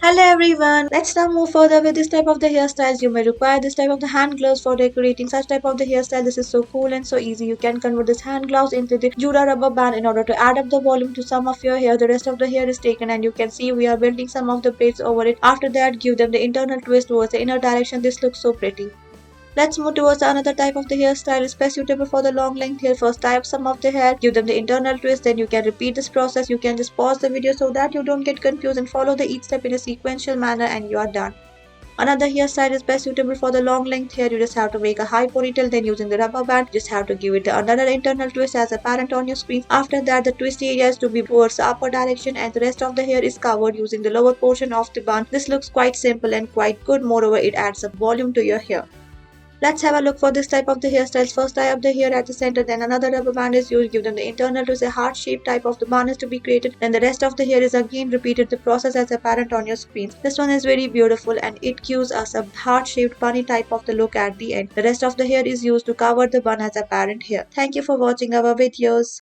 Hello everyone, let's now move further with this type of the hairstyles. You may require this type of the hand gloves for decorating such type of the hairstyle. This is so cool and so easy. You can convert this hand gloves into the Juda rubber band in order to add up the volume to some of your hair. The rest of the hair is taken and you can see we are building some of the braids over it. After that, give them the internal twist towards the inner direction. This looks so pretty. Let's move towards another type of the hairstyle is best suitable for the long length hair. First tie up some of the hair, give them the internal twist, then you can repeat this process. You can just pause the video so that you don't get confused and follow the each step in a sequential manner and you are done. Another hairstyle is best suitable for the long length hair. You just have to make a high ponytail, then using the rubber band, just have to give it another internal twist as apparent on your screen. After that, the twist area is to be towards the upper direction and the rest of the hair is covered using the lower portion of the bun. This looks quite simple and quite good. Moreover, it adds some volume to your hair. Let's have a look for this type of the hairstyles. First tie up the hair at the center, then another rubber band is used. Give them the internal twist. A heart shaped type of the bun is to be created. Then the rest of the hair is again repeated. The process as apparent on your screens. This one is very beautiful and it gives us a heart shaped bunny type of the look at the end. The rest of the hair is used to cover the bun as apparent here. Thank you for watching our videos.